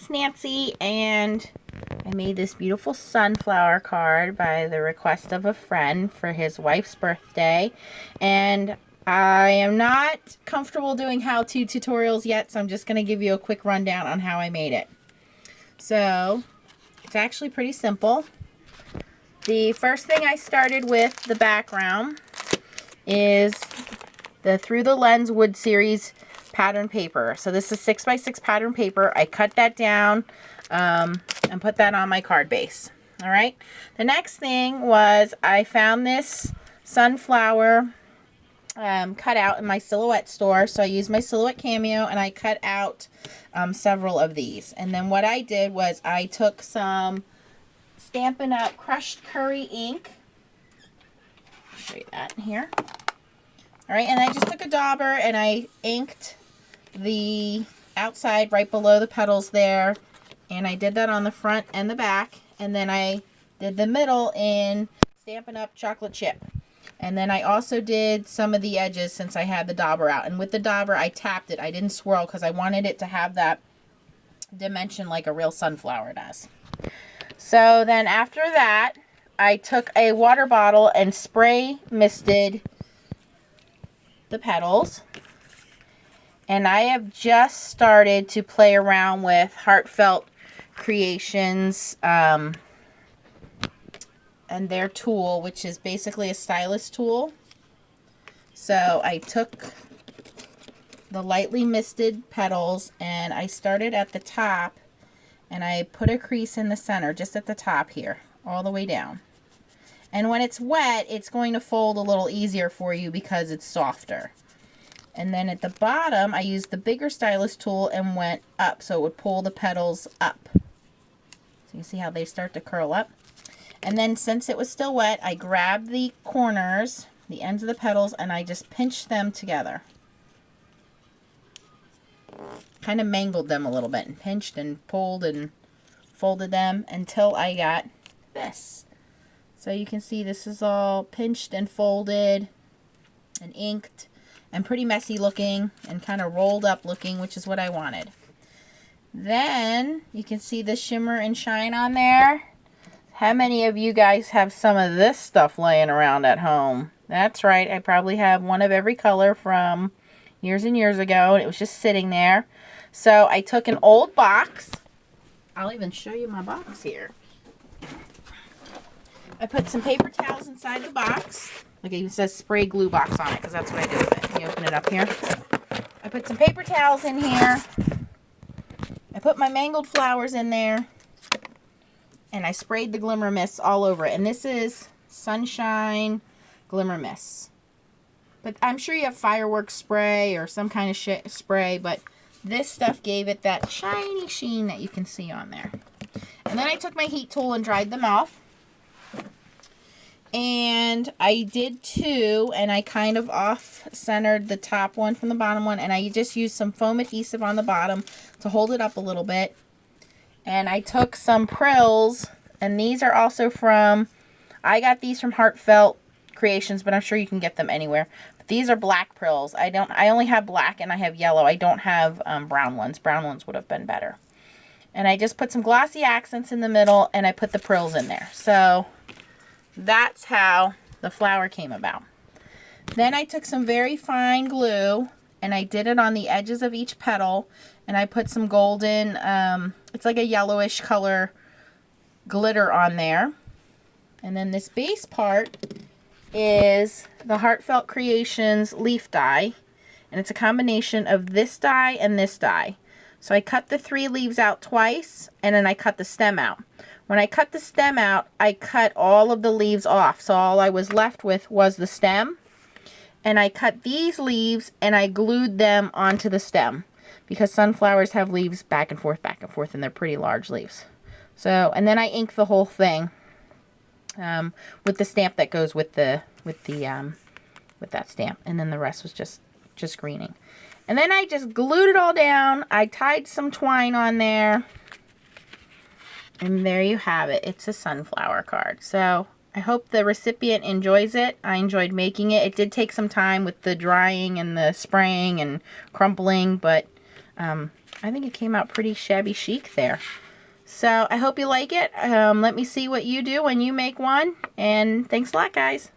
it's Nancy, and I made this beautiful sunflower card by the request of a friend for his wife's birthday, and I am not comfortable doing how-to tutorials yet, so I'm just going to give you a quick rundown on how I made it. So, it's actually pretty simple. The first thing I started with, the background, is the Through the Lens Wood Series pattern paper. So this is 6x6 pattern paper. I cut that down and put that on my card base. All right. The next thing was I found this sunflower cut out in my Silhouette store. So I used my Silhouette Cameo and I cut out several of these. And then what I did was I took some Stampin' Up! Crushed Curry ink. I'll show you that in here. All right, and I just took a dauber and I inked the outside right below the petals there, and I did that on the front and the back, and then I did the middle in Stampin' Up! Chocolate Chip. And then I also did some of the edges since I had the dauber out, and with the dauber I tapped it. I didn't swirl because I wanted it to have that dimension like a real sunflower does. So then after that, I took a water bottle and spray misted the petals, and I have just started to play around with Heartfelt Creations and their tool, which is basically a stylus tool. So I took the lightly misted petals and I started at the top and I put a crease in the center just at the top here all the way down. And when it's wet, it's going to fold a little easier for you because it's softer. And then at the bottom, I used the bigger stylus tool and went up so it would pull the petals up. So you see how they start to curl up. And then since it was still wet, I grabbed the corners, the ends of the petals, and I just pinched them together. Kind of mangled them a little bit and pinched and pulled and folded them until I got this. So you can see this is all pinched and folded and inked and pretty messy looking and kind of rolled up looking, which is what I wanted. Then you can see the shimmer and shine on there. How many of you guys have some of this stuff laying around at home? That's right, I probably have one of every color from years and years ago, and it was just sitting there. So I took an old box. I'll even show you my box here. I put some paper towels inside the box. Look, it even says spray glue box on it because that's what I did with it. You open it up here. I put some paper towels in here. I put my mangled flowers in there. And I sprayed the Glimmer Mist all over it. And this is Sunshine Glimmer Mist. But I'm sure you have fireworks spray or some kind of spray. But this stuff gave it that shiny sheen that you can see on there. And then I took my heat tool and dried them off. And I did two, and I kind of off-centered the top one from the bottom one, and I just used some foam adhesive on the bottom to hold it up a little bit. And I took some prills, and these are also from, I got these from Heartfelt Creations, but I'm sure you can get them anywhere. But these are black prills. I only have black and I have yellow. I don't have brown ones. Brown ones would have been better. And I just put some glossy accents in the middle, and I put the prills in there. So that's how the flower came about. Then I took some very fine glue and I did it on the edges of each petal, and I put some golden, it's like a yellowish color glitter on there. And then this base part is the Heartfelt Creations leaf die, and it's a combination of this die and this die. So I cut the 3 leaves out twice, and then I cut the stem out. When I cut the stem out, I cut all of the leaves off. So all I was left with was the stem. And I cut these leaves and I glued them onto the stem. Because sunflowers have leaves back and forth, and they're pretty large leaves. So, and then I inked the whole thing with the stamp that goes with that stamp. And then the rest was just greening. And then I just glued it all down. I tied some twine on there. And there you have it. It's a sunflower card. So I hope the recipient enjoys it. I enjoyed making it. It did take some time with the drying and the spraying and crumpling, but I think it came out pretty shabby chic there. So I hope you like it. Let me see what you do when you make one. And thanks a lot, guys.